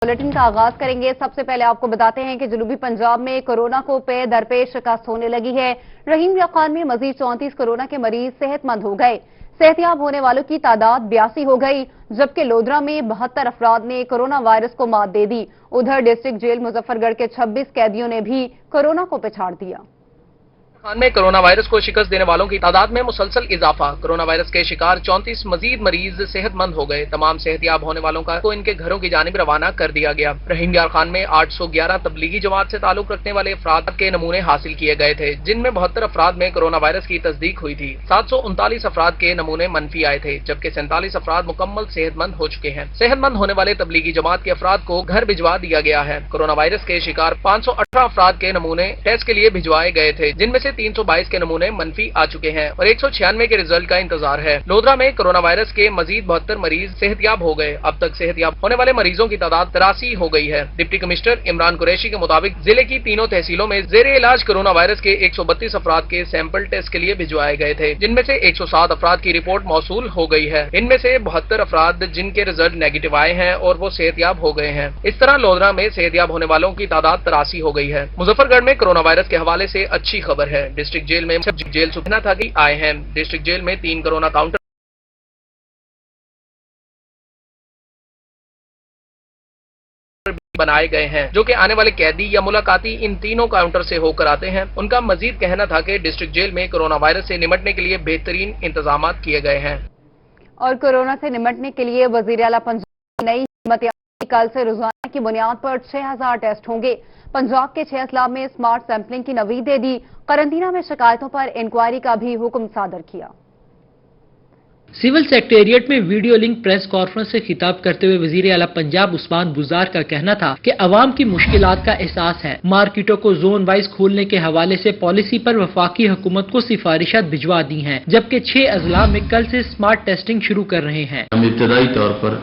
Bulletin का आगाज करेंगे। सबसे पहले आपको बताते हैं कि जनूबी पंजाब में कोरोना को पे दरपेश शिकस्त होने लगी है। रहीम या खान में मजीद 34 कोरोना के मरीज सेहतमंद हो गए। सेहतियाब होने वालों की तादाद 82 हो गई, जबकि लोधरा में 72 अफराद ने कोरोना वायरस को मात दे दी। उधर डिस्ट्रिक्ट जेल मुजफ्फरगढ़ के 26 कैदियों ने भी कोरोना को पछाड़ दिया। खान में कोरोना वायरस को शिकस्त देने वालों की तादाद में मुसलसल इजाफा। कोरोना वायरस के शिकार 34 मजीद मरीज सेहतमंद हो गए। तमाम सेहतियाब होने वालों को इनके घरों की जानिब रवाना कर दिया गया। रहीम यार खान में 811 तबलीगी जमात से ताल्लुक रखने वाले अफराद के नमूने हासिल किए गए थे, जिनमें 72 अफराद में कोरोना वायरस की तस्दीक हुई थी। 739 अफराद के नमूने मनफी आए थे, जबकि 47 अफराद मुकम्मल सेहतमंद हो चुके हैं। सेहतमंद होने वाले तबलीगी जमात के अफराद को घर भिजवा दिया गया है। कोरोना वायरस के शिकार 518 अफराद के नमूने टेस्ट के लिए भिजवाए गए थे, जिनमें से 322 के नमूने मनफी आ चुके हैं और 196 के रिजल्ट का इंतजार है। लोधरा में कोरोना वायरस के मजीद 72 मरीज सेहतियाब हो गए। अब तक सेहतियाब होने वाले मरीजों की तादाद 83 हो गई है। डिप्टी कमिश्नर इमरान कुरैशी के मुताबिक जिले की तीनों तहसीलों में जेरे इलाज कोरोना वायरस के 132 अफराद के सैंपल टेस्ट के लिए भिजवाए गए थे, जिनमें से 107 अफराद की रिपोर्ट मौसूल हो गई है। इनमें से 72 अफराद जिनके रिजल्ट नेगेटिव आए हैं और वो सेहतियाब हो गए हैं। इस तरह लोधरा में सेहतियाब होने वालों की तादाद 83 हो गई है। मुजफ्फरगढ़ में कोरोना वायरस के हवाले से अच्छी खबर है। डिस्ट्रिक्ट जेल में जेल सुखना था कि आए हैं। डिस्ट्रिक्ट जेल में 3 कोरोना काउंटर बनाए गए हैं, जो कि आने वाले कैदी या मुलाकाती इन तीनों काउंटर से होकर आते हैं। उनका मजीद कहना था कि डिस्ट्रिक्ट जेल में कोरोना वायरस से निपटने के लिए बेहतरीन इंतजाम किए गए हैं। और कोरोना से निपटने के लिए वजीर आला पंजाब नई हिम्मत कल से रोजाना की बुनियाद पर 6000 टेस्ट होंगे। पंजाब के 6 अजला में स्मार्ट सैंपलिंग की नवीद दे दी। करंतना में शिकायतों पर इंक्वायरी का भी हुक्म सादर किया। सिविल सेक्रेटेरिएट में वीडियो लिंक प्रेस कॉन्फ्रेंस से खिताब करते हुए वजीर आला पंजाब उस्मान बुजार का कहना था कि अवाम की मुश्किलात का एहसास है। मार्केटों को जोन वाइज खोलने के हवाले से पॉलिसी पर वफाकी हुकूमत को सिफारिशात भिजवा दी हैं, जबकि 6 अजला में कल से स्मार्ट टेस्टिंग शुरू कर रहे हैं। हम इब्तदाई तौर पर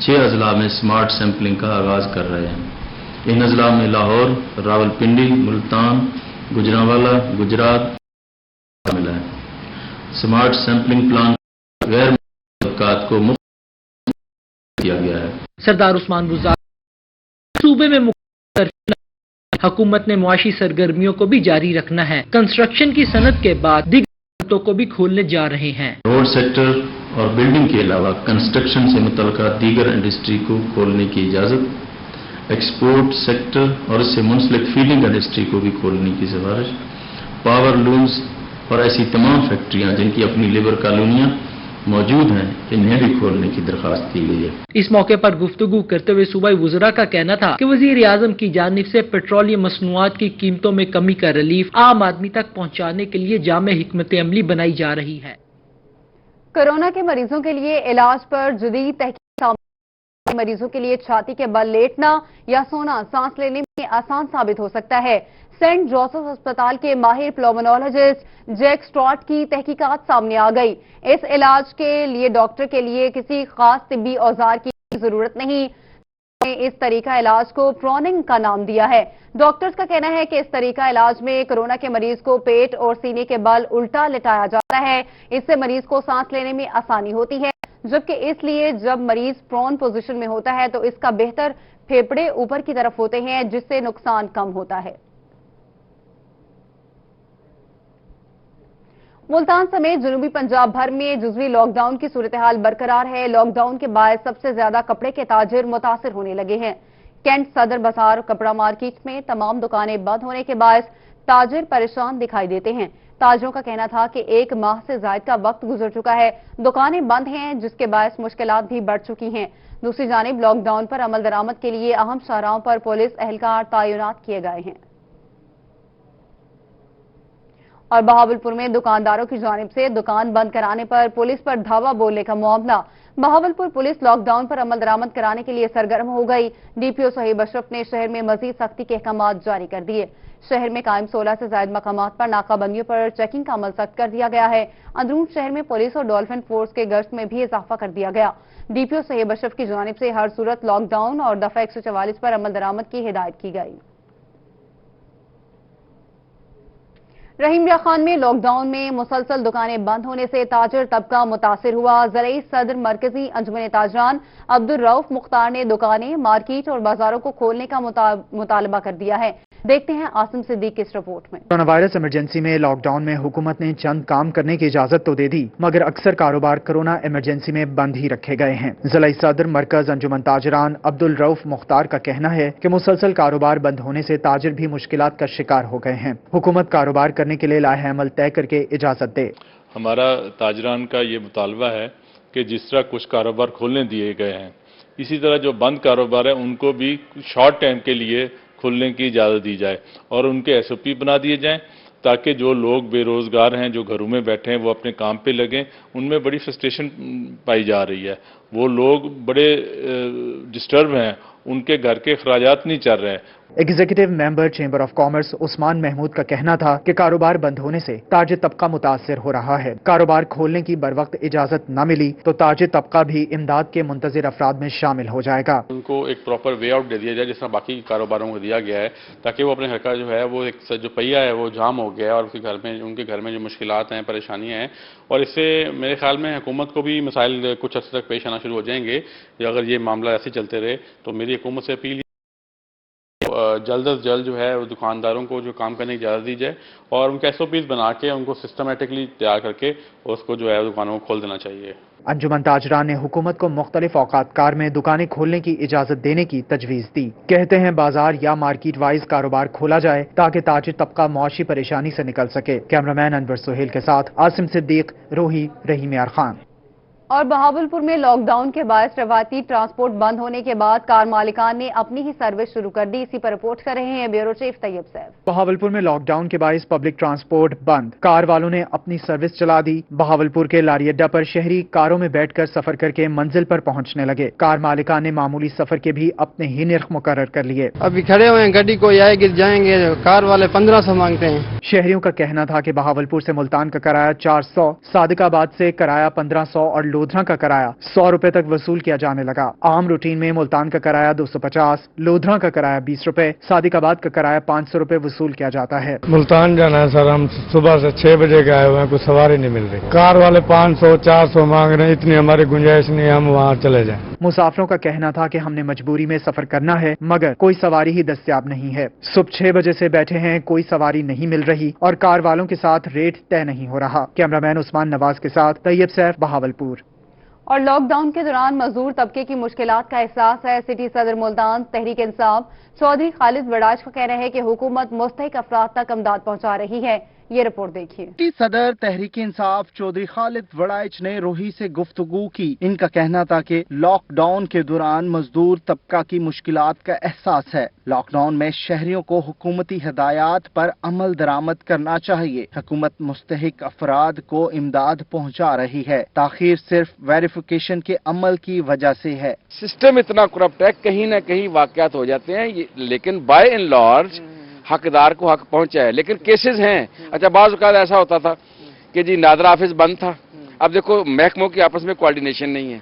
6 अजला में स्मार्ट सैंपलिंग का आगाज कर रहे हैं। इन अजला में लाहौर, रावलपिंडी, मुल्तान, गुजरांवाला, गुजरात शामिल है। स्मार्ट सैंपलिंग प्लान गैर मुतल्लकात को मुफ्त किया गया है। सरदार उस्मान बुजार सूबे में हुकूमत ने मुआशी सरगर्मियों को भी जारी रखना है। कंस्ट्रक्शन की सनत के बाद दीगर को भी खोलने जा रहे हैं। रोड सेक्टर और बिल्डिंग के अलावा कंस्ट्रक्शन से मुतल्लका दीगर इंडस्ट्री को खोलने की इजाजत, एक्सपोर्ट सेक्टर और इससे मुंसलिक फीडिंग इंडस्ट्री को भी खोलने की सिफारिश, पावर लूम्स और ऐसी तमाम फैक्ट्रियां जिनकी अपनी लेबर कॉलोनियां मौजूद हैं, इन्हें भी खोलने की दरखास्त की गई है। इस मौके पर गुफ्तगू करते हुए सूबाई वज़रा का कहना था कि वज़ीर आज़म की जानिब से पेट्रोलियम मसनूआत की कीमतों में कमी का रिलीफ आम आदमी तक पहुँचाने के लिए जामे हिकमत अमली बनाई जा रही है। कोरोना के मरीजों के लिए इलाज पर जदीद तहकीक, मरीजों के लिए छाती के बल लेटना या सोना सांस लेने में आसान साबित हो सकता है। सेंट जोसेफ अस्पताल के माहिर प्लूमोनोलॉजिस्ट जैक स्ट्रॉट की तहकीकात सामने आ गई। इस इलाज के लिए डॉक्टर के लिए किसी खास तिब्बी औजार की जरूरत नहीं। इस तरीका इलाज को प्रॉनिंग का नाम दिया है। डॉक्टर्स का कहना है कि इस तरीका इलाज में कोरोना के मरीज को पेट और सीने के बल उल्टा लिटाया जाता है। इससे मरीज को सांस लेने में आसानी होती है, जबकि इसलिए जब मरीज प्रॉन पोजीशन में होता है तो इसका बेहतर फेफड़े ऊपर की तरफ होते हैं, जिससे नुकसान कम होता है। मुल्तान समेत जनूबी पंजाब भर में जुज़वी लॉकडाउन की सूरत हाल बरकरार है। लॉकडाउन के बाद सबसे ज्यादा कपड़े के ताजिर मुतासिर होने लगे हैं। कैंट सदर बाजार कपड़ा मार्केट में तमाम दुकानें बंद होने के बाद ताजिर परेशान दिखाई देते हैं। ताजिरों का कहना था कि 1 माह से ज्यादा का वक्त गुजर चुका है, दुकानें बंद हैं, जिसके बायस मुश्किलात भी बढ़ चुकी हैं। दूसरी जानिब लॉकडाउन पर अमल दरामद के लिए अहम शाहराहों पर पुलिस एहलकार तैनात किए गए हैं। और बहावलपुर में दुकानदारों की जानिब से दुकान बंद कराने पर पुलिस पर धावा बोलने का मामला। बहावलपुर पुलिस लॉकडाउन पर अमल दरामद कराने के लिए सरगर्म हो गई। डीपीओ सोहेब अशरफ ने शहर में मजीद सख्ती के अहकाम जारी कर दिए। शहर में कायम 16 से ज्यादा मकामात पर नाकाबंदियों पर चेकिंग का अमल सख्त कर दिया गया है। अंदरून शहर में पुलिस और डॉल्फिन फोर्स के गश्त में भी इजाफा कर दिया गया। डीपीओ सोहेब अशरफ की जानिब से हर सूरत लॉकडाउन और दफा 144 पर अमल दरामद की हिदायत की गई। رحیم یا خان میں لاک ڈاؤن میں مسلسل دکانیں بند ہونے سے تاجر طبقہ متاثر ہوا۔ زرعی صدر مرکزی انجمن تاجران عبدالرؤف مختار نے دکانیں، مارکیٹ اور بازاروں کو کھولنے کا مطالبہ کر دیا ہے۔ دیکھتے ہیں عاصم صدیق کی اس رپورٹ میں۔ کورونا وائرس ایمرجنسی میں لاک ڈاؤن میں حکومت نے چند کام کرنے کی اجازت تو دے دی، مگر اکثر کاروبار کورونا ایمرجنسی میں بند ہی رکھے گئے ہیں۔ ضلعی صدر مرکز انجمن تاجران عبدالرؤف مختار کا کہنا ہے کہ مسلسل کاروبار بند ہونے سے تاجر بھی مشکلات کا شکار ہو گئے ہیں۔ حکومت کاروبار کرنے کے لیے لائحہ عمل طے کر کے اجازت دے۔ ہمارا تاجران کا یہ مطالبہ ہے کہ جس طرح کچھ کاروبار کھولنے دیے گئے ہیں، اسی طرح جو بند کاروبار ہیں ان کو بھی شارٹ ٹائم کے لیے کھولنے کی اجازت دی جائے اور ان کے ایس او پی بنا دیے جائیں تاکہ جو لوگ بے روزگار ہیں، جو گھروں میں بیٹھے ہیں، وہ اپنے کام پہ لگیں۔ ان میں بڑی فرسٹریشن پائی جا رہی ہے، وہ لوگ بڑے ڈسٹرب ہیں، ان کے گھر کے اخراجات نہیں چل رہے ہیں۔ Executive member chamber of commerce Usman Mahmood کا کہنا تھا کہ کاروبار بند ہونے سے تاجر طبقہ متاثر ہو رہا ہے۔ کاروبار کھولنے کی بروقت اجازت نہ ملی تو تاجر طبقہ بھی امداد کے منتظر افراد میں شامل ہو جائے گا۔ ان کو ایک پراپر وے آؤٹ دے دیا جائے جس طرح باقی کاروباروں کو دیا گیا ہے، تاکہ وہ اپنے گھر کا جو ہے وہ ایک جو پہیہ ہے وہ جام ہو گیا ہے اور ان کے گھر میں جو مشکلات ہیں، پریشانیاں ہیں، اور اس سے میرے خیال میں حکومت کو بھی مسائل کچھ عرصے تک پیش آنا شروع ہو جائیں گے۔ اگر یہ معاملہ ایسے چلتے رہے تو میری حکومت سے اپیل جلد از جلد جو ہے وہ دکانداروں کو جو کام کرنے کی اجازت دی جائے اور ان کے ایس او پیز بنا کے ان کو سسٹمیٹکلی تیار کر کے اس کو جو ہے دکانوں کو کھول دینا چاہیے۔ انجمن تاجران نے حکومت کو مختلف اوقات کار میں دکانیں کھولنے کی اجازت دینے کی تجویز دی۔ کہتے ہیں بازار یا مارکیٹ وائز کاروبار کھولا جائے تاکہ تاجر طبقہ معاشی پریشانی سے نکل سکے۔ کیمرامین انور سہیل کے ساتھ عاصم صدیق، روہی، رحیم یار خان۔ اور بہاولپور میں لاک ڈاؤن کے باعث روایتی ٹرانسپورٹ بند ہونے کے بعد کار مالکان نے اپنی ہی سروس شروع کر دی۔ اسی پر رپورٹ کر رہے ہیں بیورو چیف طیب سیف۔ بہاولپور میں لاک ڈاؤن کے باعث پبلک ٹرانسپورٹ بند، کار والوں نے اپنی سروس چلا دی۔ بہاولپور کے لاری اڈا پر شہری کاروں میں بیٹھ کر سفر کر کے منزل پر پہنچنے لگے۔ کار مالکان نے معمولی سفر کے بھی اپنے ہی نرخ مقرر کر لیے۔ ابھی کھڑے ہوئے ہیں، گاڑی کو آئے گی جائیں گے، کار والے 1500 مانگتے ہیں۔ شہریوں کا کہنا تھا کہ بہاولپور سے ملتان کا کرایہ 400، صادق آباد سے کرایہ 1500 اور لودھرا کا کرایہ 100 روپے تک وصول کیا جانے لگا۔ عام روٹین میں ملتان کا کرایہ 250، لودھرا کا کرایہ 20 روپے، صادق آباد کا کرایہ 500 روپے وصول کیا جاتا ہے۔ ملتان جانا ہے سر، ہم صبح سے 6 بجے کے آئے ہوئے ہیں، کوئی سواری نہیں مل رہی۔ کار والے 500 400 مانگ رہے ہیں، اتنی ہماری گنجائش نہیں ہے ہم وہاں چلے جائیں۔ مسافروں کا کہنا تھا کہ ہم نے مجبوری میں سفر کرنا ہے مگر کوئی سواری ہی دستیاب نہیں ہے۔ صبح 6 بجے سے بیٹھے ہیں، کوئی سواری نہیں مل رہی اور کار والوں کے ساتھ ریٹ طے نہیں ہو رہا۔ کیمرامین عثمان نواز کے ساتھ طیب سیف، بہاولپور۔ اور لاک ڈاؤن کے دوران مزدور طبقے کی مشکلات کا احساس ہے۔ سٹی صدر ملتان تحریک انصاف چودھری خالد وڑاج کا کہنا ہے کہ حکومت مستحق افراد تک امداد پہنچا رہی ہے۔ یہ رپورٹ دیکھیے۔ سٹی صدر تحریک انصاف چودھری خالد وڑاج نے روہی سے گفتگو کی۔ ان کا کہنا تھا کہ لاک ڈاؤن کے دوران مزدور طبقہ کی مشکلات کا احساس ہے۔ لاک ڈاؤن میں شہریوں کو حکومتی ہدایات پر عمل درآمد کرنا چاہیے۔ حکومت مستحق افراد کو امداد پہنچا رہی ہے، تاخیر صرف ویریفیکیشن کے عمل کی وجہ سے ہے۔ سسٹم اتنا کرپٹ ہے، کہیں نہ کہیں واقعات ہو جاتے ہیں، لیکن بائی اینڈ لارج حقدار کو حق پہنچا ہے۔ لیکن کیسز ہیں، اچھا بعض اوقات ایسا ہوتا تھا کہ جی نادر آفس بند تھا، اب دیکھو محکموں کی آپس میں کوارڈینیشن نہیں ہے۔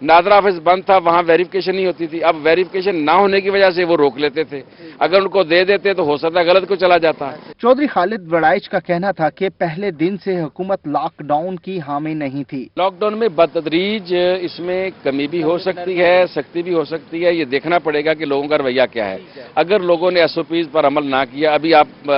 نادر آفس بند تھا، وہاں ویریفیکیشن نہیں ہوتی تھی، اب ویریفیکیشن نہ ہونے کی وجہ سے وہ روک لیتے تھے، اگر ان کو دے دیتے تو ہو سکتا ہے غلط کو چلا جاتا۔ چودھری خالد وڑاج کا کہنا تھا کہ پہلے دن سے حکومت لاک ڈاؤن کی حامی نہیں تھی۔ لاک ڈاؤن میں بتدریج اس میں کمی بھی ہو سکتی ہے، سختی بھی ہو سکتی ہے، یہ دیکھنا پڑے گا کہ لوگوں کا رویہ کیا ہے۔ اگر لوگوں نے ایس او پیز پر عمل نہ کیا، ابھی آپ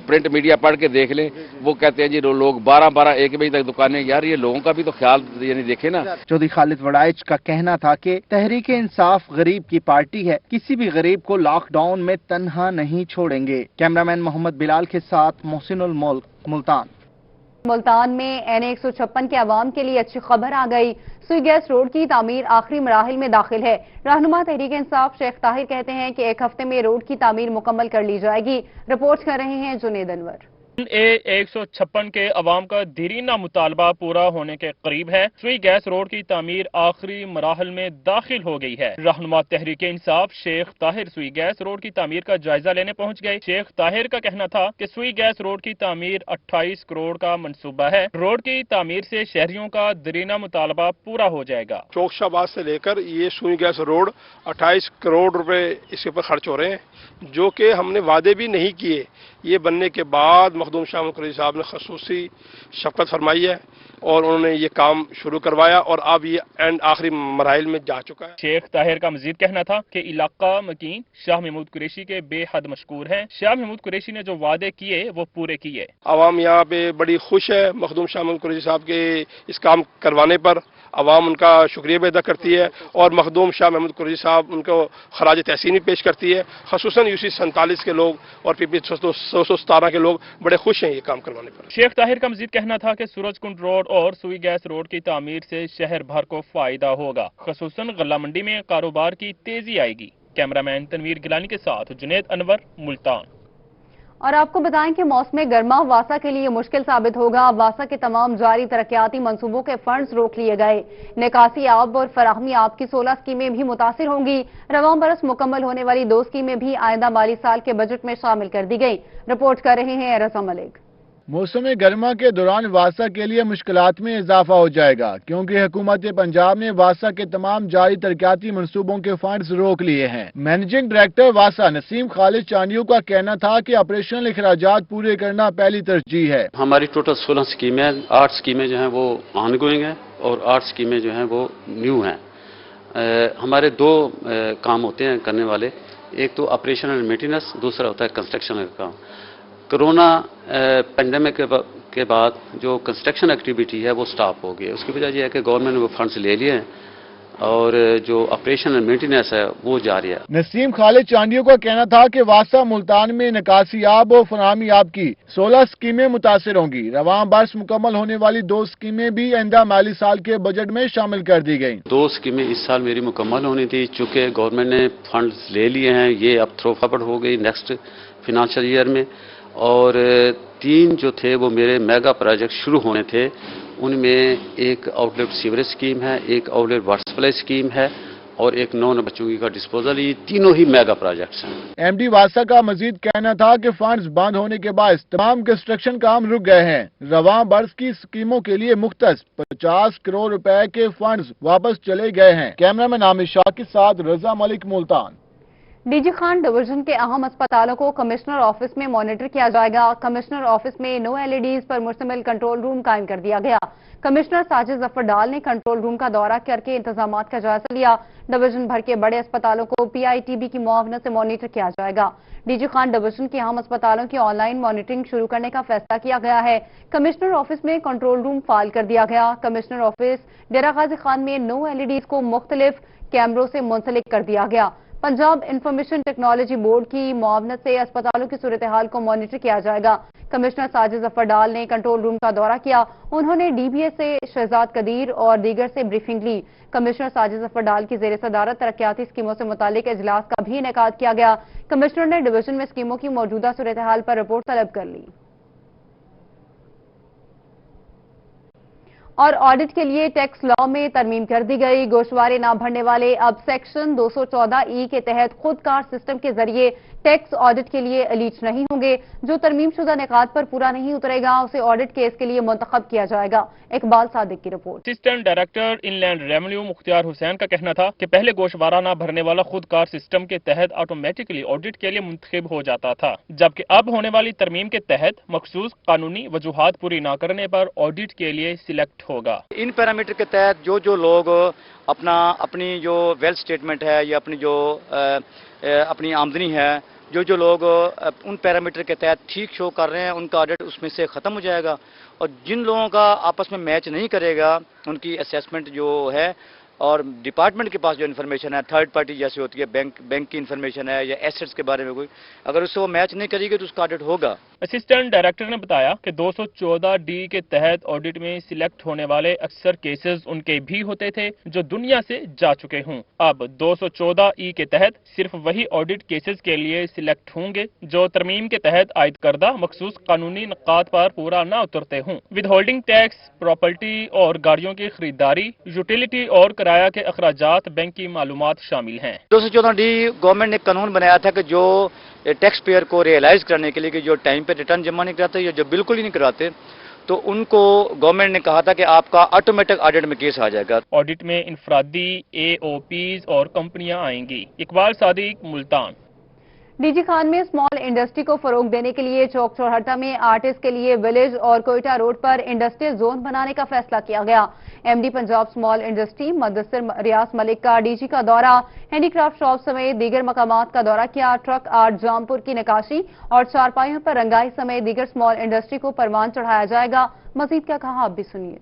پرنٹ میڈیا پڑھ کے دیکھ لیں، وہ کہتے ہیں جی لوگ 12-1 بجے تک دکانیں، یار یہ لوگوں کا بھی تو خیال یعنی دیکھیں نا۔ چودھری خالد وڑاج کا کہنا تھا کہ تحریک انصاف غریب کی پارٹی ہے، کسی بھی غریب کو لاک ڈاؤن میں تنہا نہیں چھوڑیں گے۔ کیمرامین محمد بلال کے ساتھ محسن الملک، ملتان۔ ملتان میں N156 کے عوام کے لیے اچھی خبر آ گئی۔ سوئی گیس روڈ کی تعمیر آخری مراحل میں داخل ہے۔ رہنما تحریک انصاف شیخ طاہر کہتے ہیں کہ 1 ہفتے میں روڈ کی تعمیر مکمل کر لی جائے گی۔ رپورٹ کر رہے ہیں جنید انور۔ A156 کے عوام کا دیرینہ مطالبہ پورا ہونے کے قریب ہے۔ سوئی گیس روڈ کی تعمیر آخری مراحل میں داخل ہو گئی ہے۔ رہنما تحریک انصاف شیخ طاہر سوئی گیس روڈ کی تعمیر کا جائزہ لینے پہنچ گئے۔ شیخ طاہر کا کہنا تھا کہ سوئی گیس روڈ کی تعمیر 28 کروڑ کا منصوبہ ہے۔ روڈ کی تعمیر سے شہریوں کا دیرینہ مطالبہ پورا ہو جائے گا۔ چوک شہباز سے لے کر یہ سوئی گیس روڈ 28 کروڑ روپے اس کے اوپر خرچ ہو رہے ہیں، جو کہ ہم نے وعدے بھی نہیں کیے۔ یہ بننے کے بعد मखदूम शाह महमूद कुरैशी साहब ने खसूसी शफकत फरमाई है और उन्होंने ये काम शुरू करवाया और अब ये एंड आखिरी मराइल में जा चुका है। शेख ताहिर का मजीद कहना था कि इलाका मकीन शाह महमूद कुरैशी के बेहद मशकूर हैं। शाह महमूद कुरैशी ने जो वादे किए वो पूरे किए। आवाम यहाँ पे बड़ी खुश है मखदूम शाह महमूद कुरैशी साहब के इस काम करवाने पर। आवाम उनका शुक्रिया भी अदा करती है और मखदूम शाह महमूद कुरैशी साहब उनको खराज तहसीन भी पेश करती है। खसूसन यूसी 47 के लोग और पीपी 117 के लोग बड़े खुश हैं ये काम करवाने पर। शेख ताहिर का मजीद कहना था कि सूरजकुंड रोड और सुई गैस रोड की तामीर से शहर भर को फायदा होगा। खसूसन गल्ला मंडी में कारोबार की तेजी आएगी। कैमरामैन तनवीर गिलानी के साथ जुनेद अनवर, मुल्तान। और आपको बताएं कि मौसम गर्मा वासा के लिए मुश्किल साबित होगा। वासा के तमाम जारी तरक्याती मंसूबों के फंड्स रोक लिए गए। निकासी आब और फराहमी आब की 16 स्कीमें भी मुतासिर होंगी। रवां बरस मुकम्मल होने वाली 2 स्कीमें भी आइंदा माली साल के बजट में शामिल कर दी गई। रिपोर्ट कर रहे हैं रज़ा मलिक। मौसम गर्मा के दौरान वासा के लिए मुश्किलात में इजाफा हो जाएगा क्योंकि हुकूमत पंजाब ने वासा के तमाम जारी तरक्याती मंसूबों के फंड्स रोक लिए हैं। मैनेजिंग डायरेक्टर वासा नसीम खालिद चांडियों का कहना था कि ऑपरेशनल अखराजात पूरे करना पहली तरजीह है। हमारी टोटल 16 स्कीमें, 8 स्कीमें जो हैं वो ऑनगोइंग हैं और 8 स्कीमें जो हैं वो न्यू हैं। हमारे 2 काम होते हैं करने वाले, एक तो ऑपरेशनल मेंटेनेंस, दूसरा होता है कंस्ट्रक्शन का काम। कोरोना पेंडेमिक के बाद जो कंस्ट्रक्शन एक्टिविटी है वो स्टॉप हो गई। उसकी वजह यह है कि गवर्नमेंट ने वो फंड्स ले लिए हैं और जो ऑपरेशन एंड मेंटेनेंस है वो जारी है। नसीम खालिद चांडियों का कहना था कि वासा मुल्तान में निकासी आब और फराहमी आब की 16 स्कीमें मुतासिर होंगी। रवां बरस मुकम्मल होने वाली 2 स्कीमें भी आइंदा माली साल के बजट में शामिल कर दी गई। 2 स्कीमें इस साल मेरी मुकम्मल होनी थी, चूँकि गवर्नमेंट ने फंड्स ले लिए हैं, ये अब थ्रो फॉरवर्ड हो गई नेक्स्ट फिनेंशियल ईयर में। और 3 जो थे वो मेरे मेगा प्रोजेक्ट शुरू होने थे, उनमें एक आउटलेट सीवरेज स्कीम है, एक आउटलेट वाटर सप्लाई स्कीम है और एक नॉन बच्चों का डिस्पोजल। ये तीनों ही मेगा प्रोजेक्ट्स हैं। एमडी वासा का मजीद कहना था कि फंड्स बंद होने के बाद तमाम कंस्ट्रक्शन काम रुक गए हैं। रवां बरस की स्कीमों के लिए मुख्तस 50 करोड़ रुपए के फंड्स वापस चले गए हैं। कैमरामैन आमिर शाह के साथ रजा मलिक, मुल्तान। डीजी खान डिवीजन के अहम अस्पतालों को कमिश्नर ऑफिस में मॉनिटर किया जाएगा। कमिश्नर ऑफिस में नो एलईडीज पर मुश्तमिल कंट्रोल रूम कायम कर दिया गया। कमिश्नर साजिद जफर डाल ने कंट्रोल रूम का दौरा करके इंतजामात का जायजा लिया। डिवीजन भर के बड़े अस्पतालों को पीआईटीबी की मुआवनत से मॉनिटर किया जाएगा। डीजी खान डिवीजन के अहम अस्पतालों की ऑनलाइन मॉनिटरिंग शुरू करने का फैसला किया गया है। कमिश्नर ऑफिस में कंट्रोल रूम फाल कर दिया गया। कमिश्नर ऑफिस डेरा गाजी खान में नो एलईडीज को मुख्तलिफ कैमरों से मुंसलिक कर दिया गया। पंजाब इंफॉर्मेशन टेक्नोलॉजी बोर्ड की मुआवनत से अस्पतालों की सूरत हाल को मॉनिटर किया जाएगा। कमिश्नर साजिद जफर डाल ने कंट्रोल रूम का दौरा किया। उन्होंने डीबीएस से शहजाद कदीर और दीगर से ब्रीफिंग ली। कमिश्नर साजिद जफर डाल की जेर सदारत तरक्याती स्कीमों से मुतालिक इजलास का भी इनेकाद किया गया। कमिश्नर ने डिवीजन में स्कीमों की मौजूदा सूरत हाल पर रिपोर्ट तलब कर ली। और ऑडिट के लिए टैक्स लॉ में तरमीम कर दी गई। गोशवारे न भरने वाले अब सेक्शन 214E के तहत खुदकार सिस्टम के जरिए टैक्स ऑडिट के लिए एलिजिबल नहीं होंगे। जो तरमीम शुदा निकात पर पूरा नहीं उतरेगा उसे ऑडिट केस के लिए मुंतखब किया जाएगा। इकबाल सादिक की report. Assistant director inland revenue Mukhtiar Hussain का कहना था कि पहले गोशवारा न भरने वाला खुदकार सिस्टम के तहत ऑटोमेटिकली ऑडिट के लिए मुंतखब हो जाता था, जबकि अब होने वाली तरमीम के तहत मखसूस कानूनी वजूहात पूरी न करने पर ऑडिट के लिए सिलेक्ट होगा। इन पैरामीटर के तहत जो लोग अपनी जो वेल्थ स्टेटमेंट है या अपनी आमदनी है, जो लोग उन पैरामीटर के तहत ठीक शो कर रहे हैं उनका ऑडिट उसमें से ख़त्म हो जाएगा। और जिन लोगों का आपस में मैच नहीं करेगा उनकी असेसमेंट जो है और डिपार्टमेंट के पास जो इन्फॉर्मेशन है थर्ड पार्टी जैसे होती है बैंक की इन्फॉर्मेशन है या एसेट्स के बारे में कोई, अगर उससे वो मैच नहीं करेगी तो उसका ऑडिट होगा। असिस्टेंट डायरेक्टर ने बताया कि 214D के तहत ऑडिट में सिलेक्ट होने वाले अक्सर केसेस उनके भी होते थे जो दुनिया से जा चुके हों। अब 214E के तहत सिर्फ वही ऑडिट केसेस के लिए सिलेक्ट होंगे जो तरमीम के तहत आयद करदा मखसूस कानूनी निकात पर पूरा न उतरते हों। विद होल्डिंग टैक्स, प्रॉपर्टी और गाड़ियों की खरीदारी, यूटिलिटी और किराया के अखराजात बैंक की मालूमात शामिल हैं। 214D गवर्नमेंट ने कानून बनाया था कि जो टैक्स पेयर को रियलाइज करने के लिए कि जो टाइम पे रिटर्न जमा नहीं कराते या जो बिल्कुल ही नहीं कराते तो उनको गवर्नमेंट ने कहा था कि आपका ऑटोमेटिक ऑडिट में केस आ जाएगा। ऑडिट में इनफरादी AOPs और कंपनियां आएंगी। इकबाल सादिक, मुल्तान। डी जी खान में स्मॉल इंडस्ट्री को फरोग देने के लिए चौक चौहर्ता में आर्टिस्ट के लिए विलेज और कोयटा रोड पर इंडस्ट्रियल जोन बनाने का फैसला किया गया। MD Punjab small industry Mudassir Riaz Malik का डीजी का दौरा, हैंडीक्राफ्ट शॉप समेत दीगर मकामात का दौरा किया। ट्रक आर्ट जामपुर की नक्काशी और चारपाइयों पर रंगाई समेत दीगर स्मॉल इंडस्ट्री को परवान चढ़ाया जाएगा। मजीद क्या कहा, आप भी सुनिए।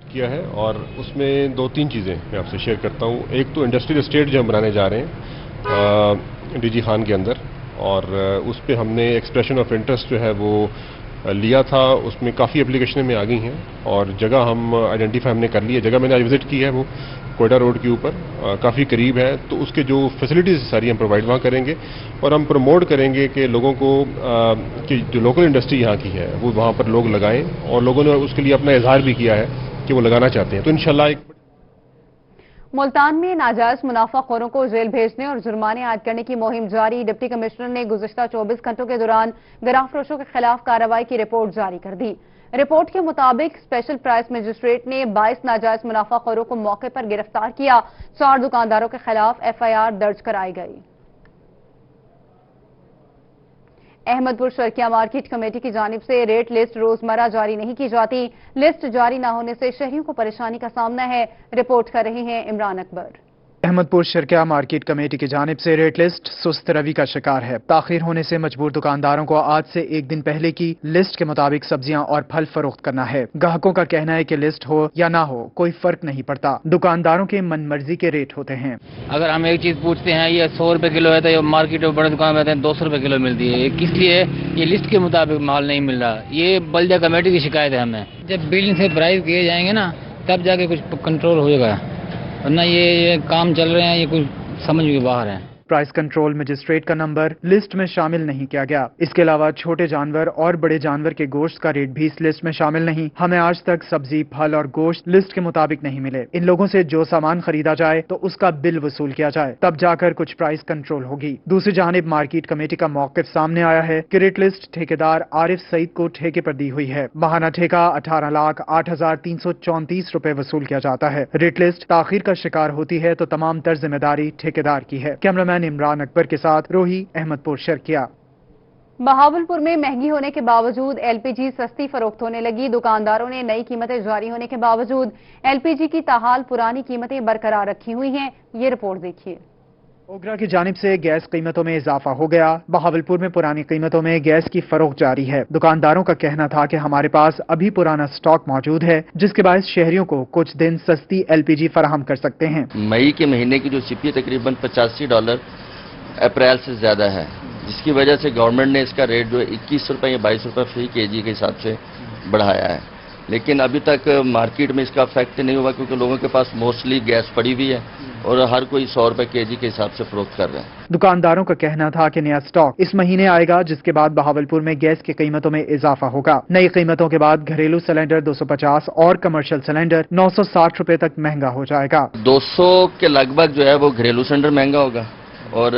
किया है और उसमें दो तीन चीज़ें मैं आपसे शेयर करता हूँ। एक तो इंडस्ट्रियल एस्टेट जो हम बनाने जा रहे हैं डीजी खान के अंदर, और उस पर हमने एक्सप्रेशन ऑफ इंटरेस्ट जो है वो लिया था। उसमें काफ़ी एप्लीकेशनें में आ गई हैं और जगह हम आइडेंटिफाई हमने कर ली है। जगह मैंने आज विजिट की है, वो कोयटा रोड के ऊपर काफ़ी करीब है, तो उसके जो फैसिलिटीज़ सारी हम प्रोवाइड वहाँ करेंगे और हम प्रमोट करेंगे कि लोगों को कि जो लोकल इंडस्ट्री यहाँ की है वो वहाँ पर लोग लगाएं, और लोगों ने उसके लिए अपना इजहार भी किया है कि वो लगाना चाहते हैं। तो इंशाल्लाह एक मुल्तान में नाजायज मुनाफाखोरों को जेल भेजने और जुर्माने आयद करने की मुहिम जारी। डिप्टी कमिश्नर ने गुज़िश्ता 24 घंटों के दौरान गिराफरोशों के खिलाफ कार्रवाई की रिपोर्ट जारी कर दी। रिपोर्ट के मुताबिक स्पेशल प्राइस मजिस्ट्रेट ने 22 नाजायज मुनाफाखोरों को मौके पर गिरफ्तार किया। 4 दुकानदारों के खिलाफ FIR दर्ज कराई गई। अहमदपुर शर्किया मार्केट कमेटी की जानिब से रेट लिस्ट रोजमर्रा जारी नहीं की जाती। लिस्ट जारी न होने से शहरियों को परेशानी का सामना है। रिपोर्ट कर रहे हैं इमरान अकबर। अहमदपुर शर्किया मार्केट कमेटी की जानिब से रेट लिस्ट सुस्त रवि का शिकार है। ताखिर होने से मजबूर दुकानदारों को आज से एक दिन पहले की लिस्ट के मुताबिक सब्जियां और फल फरोख्त करना है। ग्राहकों का कहना है कि लिस्ट हो या ना हो कोई फर्क नहीं पड़ता, दुकानदारों के मनमर्जी के रेट होते हैं। अगर हम एक चीज पूछते हैं ये 100 रुपए किलो है तो ये मार्केट में बड़े दुकान में 200 रुपए किलो मिलती है। किस लिए? ये लिस्ट के मुताबिक माल नहीं मिल रहा। ये बल्दिया कमेटी की शिकायत है हमें। जब बिल्डिंग से प्राइस किए जाएंगे ना तब जाके कुछ कंट्रोल होगा, वरना ये काम चल रहे हैं ये कुछ समझ के बाहर है। प्राइस कंट्रोल मजिस्ट्रेट का नंबर लिस्ट में शामिल नहीं किया गया। इसके अलावा छोटे जानवर और बड़े जानवर के गोश्त का रेट भी इस लिस्ट में शामिल नहीं। हमें आज तक सब्जी, फल और गोश्त लिस्ट के मुताबिक नहीं मिले। इन लोगों से जो सामान खरीदा जाए तो उसका बिल वसूल किया जाए, तब जाकर कुछ प्राइस कंट्रोल होगी। दूसरी जानिब मार्केट कमेटी का मौक़िफ़ सामने आया है कि रेट लिस्ट ठेकेदार आरिफ सईद को ठेके पर दी हुई है। माहाना ठेका 18,08,334 रुपए वसूल किया जाता है। रेट लिस्ट ताखीर का शिकार होती है तो तमाम तर जिम्मेदारी ठेकेदार की है। कैमरामैन इमरान अकबर के साथ रोही, अहमदपुर शर्किया। बहावलपुर में महंगी होने के बावजूद LPG सस्ती फरोख्त होने लगी। दुकानदारों ने नई कीमतें जारी होने के बावजूद LPG की ताहाल पुरानी कीमतें बरकरार रखी हुई हैं। ये रिपोर्ट देखिए। ओगरा की जानिब से गैस कीमतों में इजाफा हो गया। बहावलपुर में पुरानी कीमतों में गैस की फरोख्त जारी है। दुकानदारों का कहना था कि हमारे पास अभी पुराना स्टॉक मौजूद है, जिसके बायस शहरियों को कुछ दिन सस्ती LPG फराहम कर सकते हैं। मई के महीने की जो CP तकरीबन $85 अप्रैल से ज्यादा है, जिसकी वजह से गवर्नमेंट ने इसका रेट जो 21 रुपए या 22 रुपए फी kg के हिसाब से बढ़ाया है। लेकिन अभी तक मार्केट में इसका इफेक्ट नहीं हुआ, क्योंकि लोगों के पास मोस्टली गैस पड़ी हुई है और हर कोई 100 रुपए kg के हिसाब से फरोख्त कर रहे हैं। दुकानदारों का कहना था कि नया स्टॉक इस महीने आएगा, जिसके बाद बहावलपुर में गैस की कीमतों में इजाफा होगा। नई कीमतों के बाद घरेलू सिलेंडर 250 और कमर्शियल सिलेंडर 960 रुपए तक महंगा हो जाएगा। 200 के लगभग जो है वो घरेलू सिलेंडर महंगा होगा और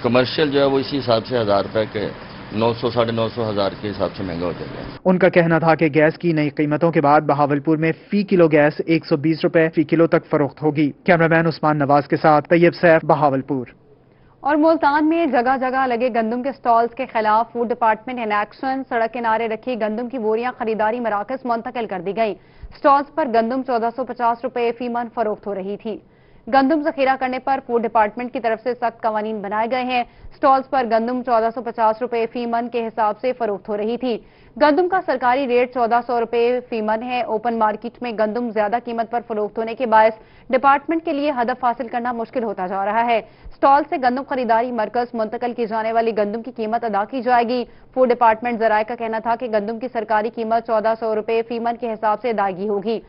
कमर्शियल जो है वो इसी हिसाब से 1000 रुपए के 900 साढ़े 900 1000 के हिसाब से महंगा हो जाएगा। उनका कहना था कि गैस की नई कीमतों के बाद बहावलपुर में फी किलो गैस 120 रुपए फी किलो तक फरोख्त होगी। कैमरामैन उस्मान नवाज के साथ तैयब सैफ, बहावलपुर। और मुल्तान में जगह जगह लगे गंदम के स्टॉल्स के खिलाफ फूड डिपार्टमेंट इन एक्शन। सड़क किनारे रखी गंदम की बोरियां खरीदारी मराकज मुंतकिल कर दी गई। स्टॉल्स पर गंदम 1450 रुपए फी मन फरोख्त हो रही थी। गंदम जखीरा करने पर फूड डिपार्टमेंट की तरफ से सख्त कवानीन बनाए गए हैं। स्टॉल्स पर गंदम 1450 रुपए फी मन के हिसाब से फरोख्त हो रही थी। गंदम का सरकारी रेट 1400 रुपए फी मन है। ओपन मार्केट में गंदम ज्यादा कीमत पर फरोख्त होने के बायस डिपार्टमेंट के लिए हदफ हासिल करना मुश्किल होता जा रहा है। स्टॉल से गंदम खरीदारी मरकज मुंतकिल की जाने वाली गंदम की कीमत अदा की जाएगी। फूड डिपार्टमेंट जराये का कहना था कि गंदम की सरकारी कीमत 1400 रुपए फी मन के हिसाब से अदायगी होगी।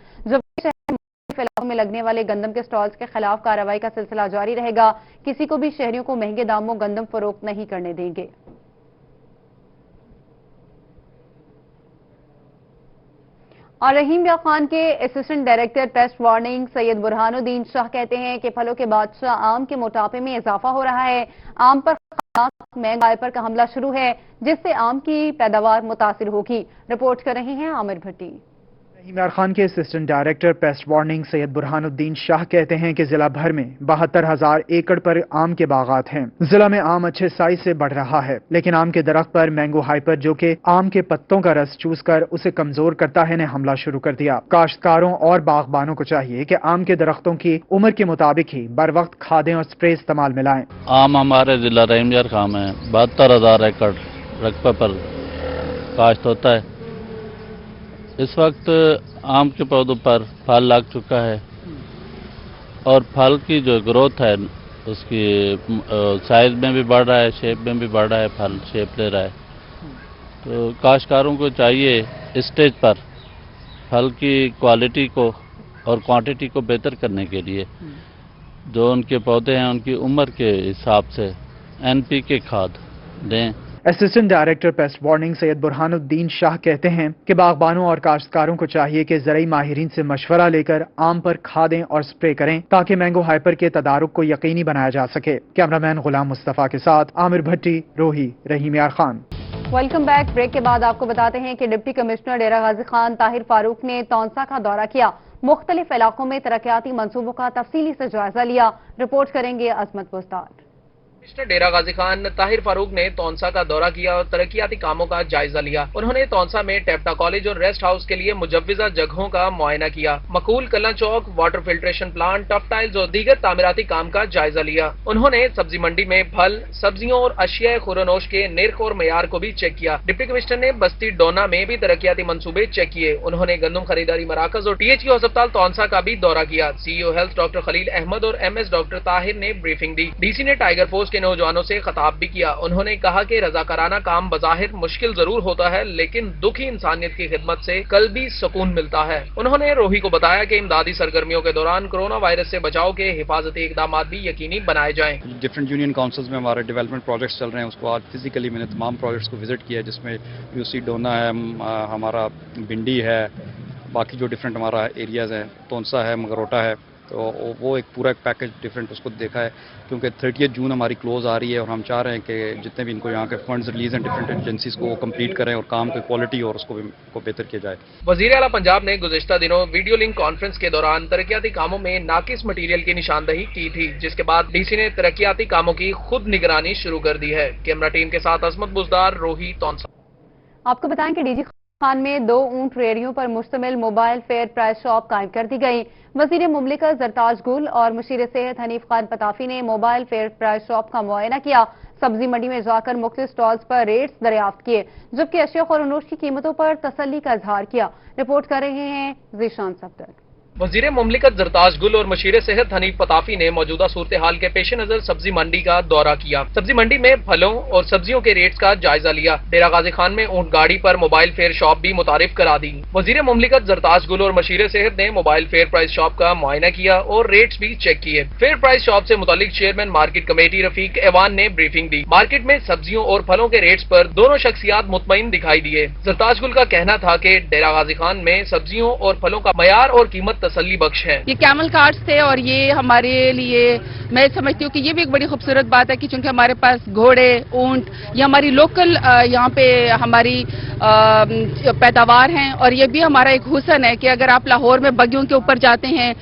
इलाकों में लगने वाले गंदम के स्टॉल्स के खिलाफ कार्रवाई का सिलसिला जारी रहेगा। किसी को भी शहरियों को महंगे दामों गंदम फरोख्त नहीं करने देंगे। और रहीम या खान के assistant director paste warning Syed Burhanuddin Shah कहते हैं कि फलों के बादशाह आम के मोटापे में इजाफा हो रहा है। आम पर महंगाई पर का हमला शुरू है, जिससे आम की पैदावार मुतासिर होगी। रिपोर्ट कर रहे हैं आमिर भट्टी। इमरान खान के assistant director paste warning Syed Burhanuddin Shah कहते हैं कि जिला भर में 72,000 एकड़ पर आम के बागात हैं। जिला में आम अच्छे साइज से बढ़ रहा है, लेकिन आम के दरख्त पर मैंगो हाइपर, जो कि आम के पत्तों का रस चूस कर उसे कमजोर करता है, ने हमला शुरू कर दिया। काश्तकारों और बागबानों को चाहिए कि आम के दरख्तों की उम्र के मुताबिक ही बर वक्त खादें और स्प्रे इस्तेमाल में लाएं। आम हमारे जिला रहीमयार खां में 72,000 एकड़ रकबे पर काश्त होता है। इस वक्त आम के पौधों पर फल लग चुका है और फल की जो ग्रोथ है उसकी साइज में भी बढ़ रहा है, शेप में भी बढ़ रहा है, फल शेप ले रहा है। तो काश्तकारों को चाहिए इस स्टेज पर फल की क्वालिटी को और क्वांटिटी को बेहतर करने के लिए जो उनके पौधे हैं उनकी उम्र के हिसाब से NPK खाद दें। Assistant director paste warning Syed Burhanuddin Shah कहते हैं कि बागबानों और काश्तकारों को चाहिए कि ज़राई माहिरीन से मशवरा लेकर आम पर खादें और स्प्रे करें ताकि मैंगो हाइपर के तदारुक को यकीनी बनाया जा सके। कैमरामैन गुलाम मुस्तफ़ा के साथ आमिर भट्टी, रोही, रहीम यार खान। Welcome back. ब्रेक के बाद आपको बताते हैं कि डिप्टी कमिश्नर डेरा गाजी खान ताहिर फारूक ने तौंसा का दौरा किया। मुख्तलिफ इलाकों में तरक्याती मंसूबों का तफसीली से जायजा लिया। रिपोर्ट करेंगे अजमत बुस्तार। कमिश्नर डेरा गाजी खान ताहिर फारूक ने तौंसा का दौरा किया और तरक्याती कामों का जायजा लिया। उन्होंने तौंसा में टेप्टा कॉलेज और रेस्ट हाउस के लिए मुजव्विजा जगहों का मुआयना किया। मकूल कला चौक, water filtration plant, tuff tiles और दीगर तामीराती काम का जायजा लिया। उन्होंने सब्जी मंडी में फल, सब्जियों और अशिया खुरानोश के निर्ख और मयार को भी चेक किया। डिप्टी कमिश्नर ने बस्ती डोना में भी तरक्याती मंसूबे चेक किए। उन्होंने गंदम खरीदारी मराकज और THQ अस्पताल तौंसा का भी दौरा किया। CEO health doctor Khalil Ahmed और MS डॉक्टर ताहिर ने ब्रीफिंग दी। DC ने टाइगर फोर्स के नौजवानों से खिताब भी किया। उन्होंने कहा कि रजाकाराना काम बज़ाहिर मुश्किल जरूर होता है, लेकिन दुखी इंसानियत की खिदमत से कल्बी सुकून मिलता है। उन्होंने रोही को बताया कि इमदादी सरगर्मियों के दौरान कोरोना वायरस से बचाव के हिफाजती इकदाम भी यकीनी बनाए जाएं। डिफरेंट यूनियन काउंसिल्स में हमारे डेवलपमेंट प्रोजेक्ट्स चल रहे हैं, उसको आज फिजिकली मैंने तमाम प्रोजेक्ट्स को विजिट किया, जिसमें UC डोना है, हमारा भिंडी है, बाकी जो डिफरेंट हमारा एरियाज हैं, तौंसा है, मगरोटा है, तो वो एक पूरा एक पैकेज डिफरेंट उसको देखा है, क्योंकि 30 जून हमारी क्लोज आ रही है और हम चाह रहे हैं कि जितने भी इनको यहाँ के फंड्स रिलीज हैं डिफरेंट एजेंसीज को कंप्लीट करें और काम की क्वालिटी और उसको भी बेहतर किया जाए। वजीर आला पंजाब ने गुज़िश्ता दिनों वीडियो लिंक कॉन्फ्रेंस के दौरान तरक्याती कामों में नाकिस मटीरियल की निशानदही की थी, जिसके बाद DC ने तरक्याती कामों की खुद निगरानी शुरू कर दी है। कैमरा टीम के साथ अजमत बुजदार, रोही, तौंसा। आपको बताएं कि DG खान में 2 ऊंट रेहड़ियों पर मुश्तमिल मोबाइल फेयर प्राइस शॉप कायम कर दी गई। वजीर मुमलिकत जरताज गुल और मुशीर सेहत हनीफ खान पताफी ने मोबाइल फेयर प्राइस शॉप का मुआयना किया। सब्जी मंडी में जाकर मुख्तलिफ स्टॉल्स पर रेट्स दरियाफ्त किए, जबकि अशिया खुरानोश की कीमतों पर तसल्ली का इजहार किया। रिपोर्ट कर रहे हैं जीशान सफदर। वजीर मुमलिकत जरताज गुल और मुशीर सेहत हनीफ पताफी ने मौजूदा सूरत हाल के पेश नजर सब्जी मंडी का दौरा किया। सब्जी मंडी में फलों और सब्जियों के रेट्स का जायजा लिया। डेरा गाजी खान में ऊंट गाड़ी पर मोबाइल फेयर शॉप भी मुतारिफ करा दी। वजीर मुमलिकत जरताज गुल और मुशीर सेहत ने मोबाइल फेयर प्राइस शॉप का मुआयना किया और रेट्स भी चेक किए। फेयर प्राइस शॉप से मुतालिक chairman market committee Rafiq Evan ने ब्रीफिंग दी। मार्केट में सब्जियों और फलों के रेट्स पर दोनों शख्सियात मुतमईन दिखाई दिए। जरताज गुल का कहना था कि डेरा गाजी खान में सब्जियों और फलों का मयार और कीमत तसल्ली बख्श है। ये कैमल कार्ड्स थे और ये हमारे लिए, मैं समझती हूँ कि ये भी एक बड़ी खूबसूरत बात है कि चूंकि हमारे पास घोड़े, ऊंट, ये हमारी लोकल यहाँ पे हमारी पैदावार हैं और ये भी हमारा एक हुस्न है कि अगर आप लाहौर में बगियों के ऊपर जाते हैं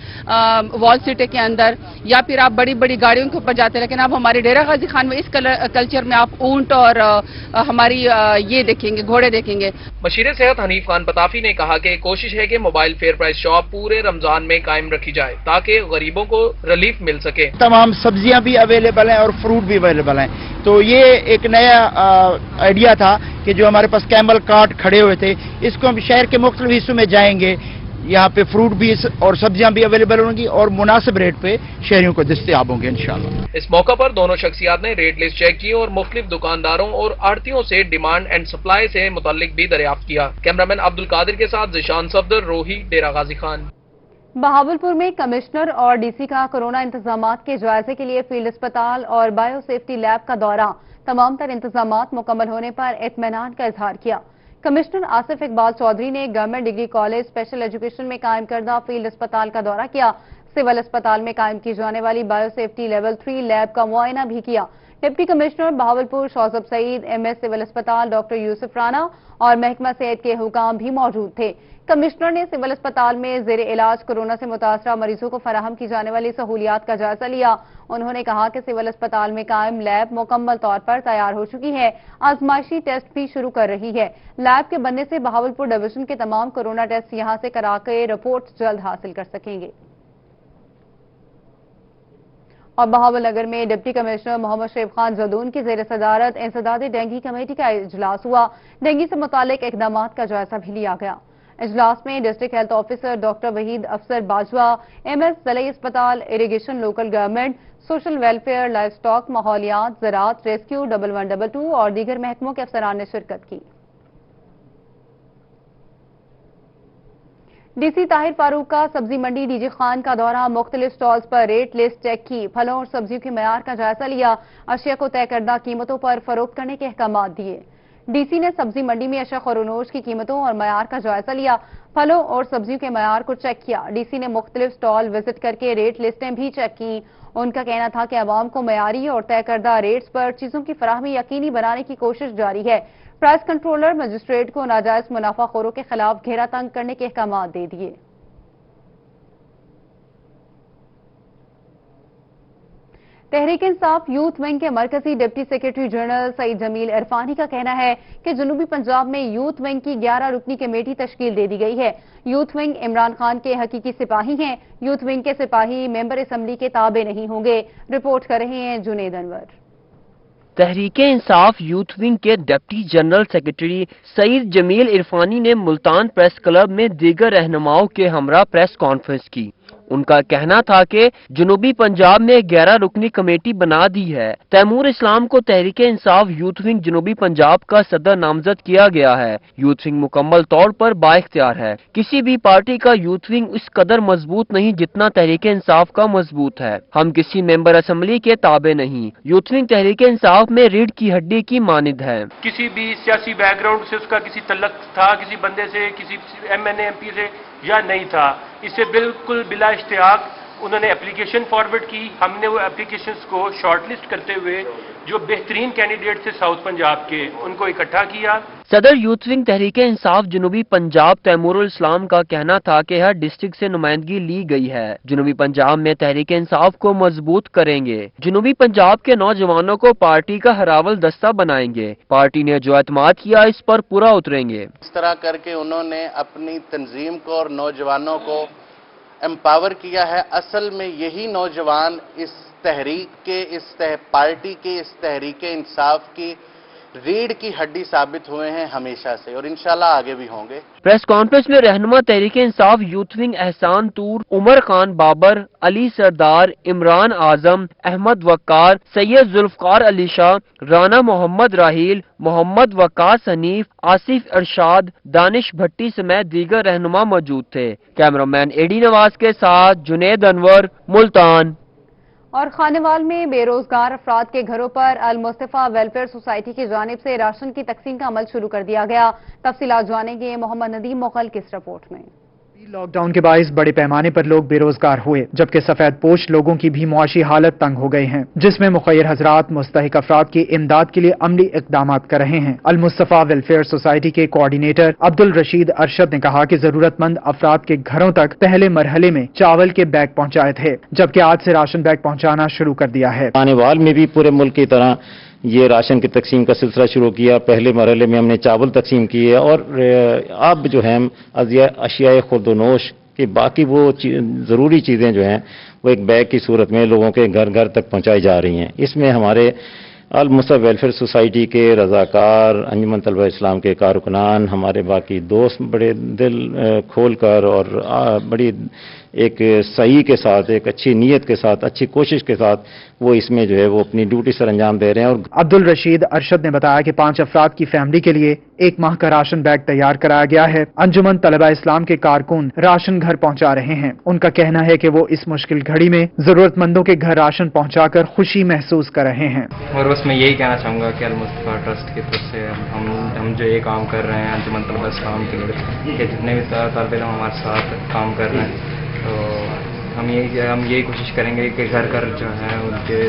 वॉल सिटी के अंदर, या फिर आप बड़ी बड़ी गाड़ियों के ऊपर जाते हैं, लेकिन आप हमारे डेरा गाजी खान में इस कल्चर में आप ऊंट और हमारी ये देखेंगे, घोड़े देखेंगे। मुशीर सेहत हनीफ खान पताफी ने कहा कि कोशिश है कि मोबाइल फेयर प्राइस शॉप पूरे रमजान में कायम रखी जाए ताकि गरीबों को रिलीफ मिल सके। तमाम सब्जियां भी अवेलेबल हैं और फ्रूट भी अवेलेबल हैं, तो ये एक नया आइडिया था कि जो हमारे पास कैमल कार्ट खड़े हुए थे, इसको हम शहर के मुख्तलिफ हिस्सों में जाएंगे, यहाँ पे फ्रूट भी और सब्जियां भी अवेलेबल होंगी और मुनासिब रेट पे शहरियों को दस्तयाब होंगे इंशाअल्लाह। इस मौका पर दोनों शख्सियात ने रेट लिस्ट चेक की और मुख्तलिफ दुकानदारों और आड़तियों से डिमांड एंड सप्लाई से मुताल्लिक भी दरियाफ्त किया। कैमरामैन अब्दुल कादिर के साथ जीशान सफदर, रोही, डेरा गाजी खान। बहावलपुर में कमिश्नर और DC का कोरोना इंतजामात के जायजे के लिए फील्ड अस्पताल और बायो सेफ्टी लैब का दौरा, तमाम तर इंतजामात मुकम्मल होने पर इत्मीनान का इजहार किया। कमिश्नर आसिफ इकबाल चौधरी ने government degree college special education में कायम करदा फील्ड अस्पताल का दौरा किया। सिविल अस्पताल में कायम की जाने वाली बायो सेफ्टी लेवल 3 लैब का मुआयना भी किया। Deputy commissioner Bahawalpur Shauzab Saeed, MS civil अस्पताल डॉक्टर यूसुफ राना और महकमा सेहत के हुकाम भी मौजूद थे। कमिश्नर ने सिविल अस्पताल में जेर इलाज कोरोना से मुतासरा मरीजों को फराहम की जाने वाली सहूलियात का जायजा लिया। उन्होंने कहा कि सिविल अस्पताल में कायम लैब मुकम्मल तौर पर तैयार हो चुकी है, आजमाइशी टेस्ट भी शुरू कर रही है। लैब के बनने से बहावलपुर डिवीजन के तमाम कोरोना टेस्ट यहां से करा के रिपोर्ट जल्द हासिल कर सकेंगे। और बहावलनगर में डिप्टी कमिश्नर मोहम्मद शेब खान जदून की जेर सदारत इंसदादी डेंगू कमेटी का इजलास हुआ। डेंगू से मुतालिक इकदाम का जायजा भी लिया गया। इजलास में district health officer doctor Waheed Afsar Bajwa, MS ज़िला अस्पताल, irrigation, local government, social welfare, livestock, माहौलियात, ज़राअत, रेस्क्यू 1122 और दीगर महकमों के अफसरान ने शिरकत की। DC ताहिर फारूक का सब्जी मंडी डीजी खान का दौरा, मुख्तलिफ स्टॉल्स पर रेट लिस्ट चेक की, फलों और सब्जियों के मयार का जायजा लिया, अशिया को तय करदा कीमतों पर फरोख्त करने के अहकाम दिए। DC ने सब्जी मंडी में अशिया खरोनोश की कीमतों और मयार का जायजा लिया, फलों और सब्जियों के मयार को चेक किया। DC ने मुख्तलिफ स्टॉल विजिट करके रेट लिस्टें भी चेक की। उनका कहना था कि अवाम को मयारी और तय करदा रेट्स पर चीजों की फराहमी यकीनी बनाने की कोशिश जारी है। प्राइस कंट्रोलर मजिस्ट्रेट को नाजायज मुनाफाखोरों के खिलाफ घेरा तंग करने के अहकाम दे दिए। तहरीक इंसाफ यूथ विंग के मरकजी deputy secretary general Saeed Jameel Irfani का कहना है कि जनूबी पंजाब में यूथ विंग की 11 रुकनी कमेटी तश्कील दे दी गई है। यूथ विंग इमरान खान के हकीकी सिपाही हैं। यूथ विंग के सिपाही मेंबर असम्बली के ताबे नहीं होंगे। रिपोर्ट कर रहे हैं जुनेद अनवर। तहरीक इंसाफ यूथ विंग के deputy general secretary Saeed Jameel Irfani ने मुल्तान प्रेस क्लब में दीगर रहनुमाओं के हमरा प्रेस कॉन्फ्रेंस की। उनका कहना था कि जनूबी पंजाब में 11 रुकनी कमेटी बना दी है। तैमूर इस्लाम को तहरीक इंसाफ यूथ विंग जनूबी पंजाब का सदर नामजद किया गया है। यूथ विंग मुकम्मल तौर पर बाइख्तियार है। किसी भी पार्टी का यूथ विंग इस कदर मजबूत नहीं जितना तहरीक इंसाफ का मजबूत है। हम किसी मेंबर असम्बली के ताबे नहीं। यूथ विंग तहरीक इंसाफ में रीढ़ की हड्डी की मानिद है। किसी भी सियासी बैकग्राउंड से उसका किसी तल्लक था, किसी बंदे से, किसी MNA MP से या नहीं था, इससे बिल्कुल बिला इश्तियाक उन्होंने एप्लीकेशन फॉरवर्ड की। हमने वो एप्लीकेशंस को शॉर्टलिस्ट करते हुए जो बेहतरीन कैंडिडेट थे साउथ पंजाब के, उनको इकट्ठा किया। सदर यूथ विंग तहरीक इंसाफ जनूबी पंजाब तैमूरुल इस्लाम का कहना था कि हर डिस्ट्रिक्ट से नुमाइंदगी ली गई है। जनूबी पंजाब में तहरीक इंसाफ को मजबूत करेंगे। जनूबी पंजाब के नौजवानों को पार्टी का हरावल दस्ता बनाएंगे। पार्टी ने जो एतमाद किया इस पर पूरा उतरेंगे। इस तरह करके उन्होंने अपनी तंजीम को और नौजवानों को एम्पावर किया है। असल में यही नौजवान इस तहरीक के, पार्टी के, इस तहरीक इंसाफ की रीढ़ की हड्डी साबित हुए हैं हमेशा से और इंशाल्लाह आगे भी होंगे। प्रेस कॉन्फ्रेंस में रहनुमा तहरीक इंसाफ यूथ विंग एहसान तूर, उमर खान बाबर, अली सरदार, इमरान आजम, अहमद वक्कार, सैयद जुल्फकार अली शाह, राना मोहम्मद राहील, मोहम्मद वकास हनीफ, आसिफ अरशाद, दानिश भट्टी समेत दीगर रहनुमा मौजूद थे। कैमरामैन AD नवाज के साथ जुनेद अनवर, मुल्तान। और खानेवाल में बेरोजगार अफराद के घरों पर अल मुस्तफा वेलफेयर सोसाइटी की जानिब से राशन की तकसीम का अमल शुरू कर दिया गया। तफसीलात जानेंगे मोहम्मद नदीम मुगल की इस रिपोर्ट में। लॉकडाउन के बायस बड़े पैमाने पर लोग बेरोजगार हुए, जबकि सफेद पोश लोगों की भी मुआशी हालत तंग हो गई है, जिसमें मुखैर हजरात मुस्तहिक अफराद की इमदाद के लिए अमली इकदाम कर रहे हैं। अल मुस्तफा वेलफेयर सोसाइटी के कोऑर्डिनेटर अब्दुल रशीद अरशद ने कहा कि जरूरतमंद अफराद के घरों तक पहले मरहले में चावल के बैग पहुँचाए थे, जबकि आज से राशन बैग पहुँचाना शुरू कर दिया है। खानेवाल में भी पूरे मुल्क की तरह ये राशन की तकसीम का सिलसिला शुरू किया। पहले मरहले में हमने चावल तकसीम किए और अब जो है अशियाए खुर्दोनोश की बाकी वो ज़रूरी चीज़ें जो हैं वो एक बैग की सूरत में लोगों के घर घर तक पहुंचाई जा रही हैं। इसमें हमारे अल मुस्तफा वेलफेयर सोसाइटी के रज़ाकार, अंजुमन तलबा इस्लाम के कारकुनान, हमारे बाकी दोस्त बड़े दिल खोल कर और बड़ी एक सही के साथ, एक अच्छी नीयत के साथ, अच्छी कोशिश के साथ वो इसमें जो है वो अपनी ड्यूटी सर अंजाम दे रहे हैं। और अब्दुल रशीद अरशद ने बताया कि 5 अफराद की फैमिली के लिए 1 माह का राशन बैग तैयार कराया गया है। अंजुमन तलबा इस्लाम के कारकुन राशन घर पहुंचा रहे हैं। उनका कहना है कि वो इस मुश्किल घड़ी में जरूरतमंदों के घर राशन पहुंचाकर खुशी महसूस कर रहे हैं। और बस मैं यही कहना चाहूँगा कि अल मुस्तफा ट्रस्ट की तरफ से हम जो ये काम कर रहे हैं अंजुमन तलबा इस्लाम के लिए, जितने भी तालिब इल्म हमारे साथ काम कर रहे हैं, तो हम यही कोशिश करेंगे कि घर घर जो है उनके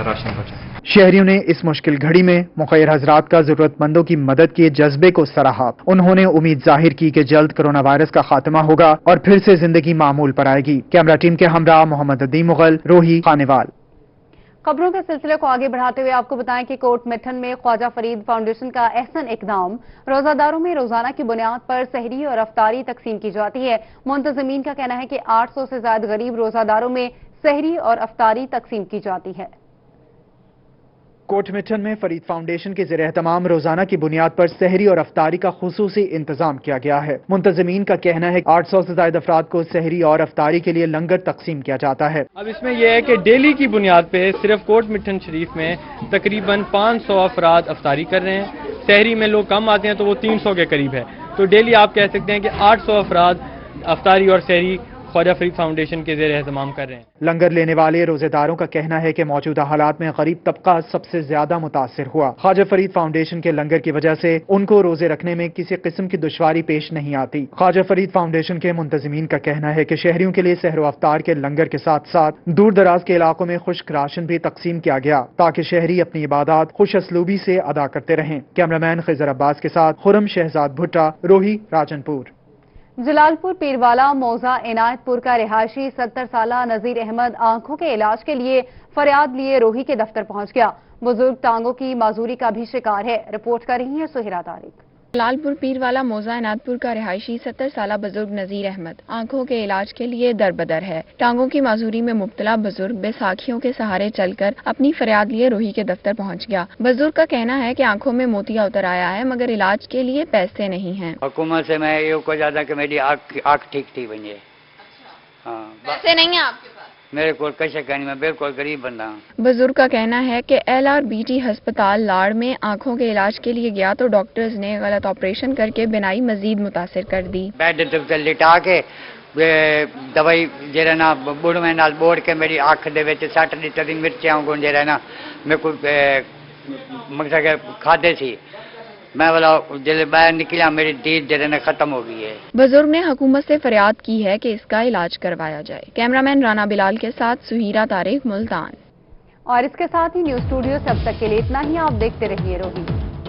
राशन पहुँचाएं। शहरियों ने इस मुश्किल घड़ी में मुखैर हजरात का जरूरतमंदों की मदद के जज्बे को सराहा। उन्होंने उम्मीद जाहिर की कि जल्द कोरोना वायरस का खात्मा होगा और फिर से जिंदगी मामूल पर आएगी। कैमरा टीम के हमरा मोहम्मद अदीम मुगल, रोही खानेवाल। खबरों के सिलसिले को आगे बढ़ाते हुए आपको बताएं कि कोट मिठन में ख्वाजा फरीद फाउंडेशन का अहसन इकदाम। रोजादारों में रोजाना की बुनियाद पर सहरी और अफ्तारी तकसीम की जाती है। मुंतजमीन का कहना है कि 800 से ज्यादा गरीब रोजादारों में सहरी और अफ्तारी तकसीम की जाती है। कोट मिठन में फरीद फाउंडेशन के ज़रिए तमाम रोजाना की बुनियाद पर सहरी और अफ्तारी का खुसूसी इंतजाम किया गया है। मुंतजमीन का कहना है 800 से ज्यादा अफराद को सहरी और अफ्तारी के लिए लंगर तकसीम किया जाता है। अब इसमें यह है कि डेली की बुनियाद पे सिर्फ कोट मिठन शरीफ में तकरीबन 500 अफराद अफ्तारी कर रहे हैं। सहरी में लोग कम आते हैं तो वो 300 के करीब है। तो डेली आप कह सकते हैं कि 800 अफराद अफ्तारी और सहरी ख्वाजा फरीद फाउंडेशन के ज़रिए एहतमाम कर रहे हैं। लंगर लेने वाले रोजेदारों का कहना है कि मौजूदा हालात में गरीब तबका सबसे ज्यादा मुतासिर हुआ। ख्वाजा फरीद फाउंडेशन के लंगर की वजह से उनको रोजे रखने में किसी किस्म की दुश्वारी पेश नहीं आती। ख्वाजा फरीद फाउंडेशन के मुंतजमीन का कहना है कि शहरियों के लिए सहरो अफ्तार के लंगर के साथ साथ दूर दराज के इलाकों में खुश्क राशन भी तकसीम किया गया ताकि शहरी अपनी इबादत खुश असलूबी से अदा करते रहें। कैमरामैन खिजर अब्बास के साथ खुरम शहजाद भुट्टा, रोही राजनपुर। जलालपुर पीरवाला मौजा इनायतपुर का रिहायशी 70 साला नजीर अहमद आंखों के इलाज के लिए फरियाद लिए रोही के दफ्तर पहुंच गया। बुजुर्ग टांगों की माजूरी का भी शिकार है। रिपोर्ट कर रही है सुहिरा तारिक। जलालपुर पीरवाला मौजा इनायतपुर का रिहायशी 70 साला बुजुर्ग नजीर अहमद आंखों के इलाज के लिए दरबदर है। टांगों की माजूरी में मुब्तला बुजुर्ग बैसाखियों के सहारे चलकर अपनी फरियाद लिए रोही के दफ्तर पहुंच गया। बुजुर्ग का कहना है कि आंखों में मोतिया उतर आया है मगर इलाज के लिए पैसे नहीं हैं। हुकूमत से मैं ये को ज्यादा कि मेरी आँख ठीक थी बनिए। हाँ, पैसे नहीं है आपके पास? मेरे को कैसे कहनी, मैं बिल्कुल गरीब बंदा हूँ। बुजुर्ग का कहना है कि LRBT अस्पताल लाड़ में आंखों के इलाज के लिए गया तो डॉक्टर्स ने गलत ऑपरेशन करके बिनाई मजीद मुतासिर कर दी। बेड लिटा के दवाई जरा ना बुढ़ में नाल बोड़ के मेरी आँख दे विच 60 लीटर दी मिर्चियां गुण जरा ना मेरे को मकसद खादे सी मैं वाला जब बाहर निकला मेरी दीद जरा खत्म हो गई है। बुजुर्ग ने हुकूमत से फरियाद की है कि इसका इलाज करवाया जाए। कैमरामैन राना बिलाल के साथ सुहीरा तारिक, मुल्तान। और इसके साथ ही न्यूज स्टूडियो से अब तक के लिए इतना ही। आप देखते रहिए रोही।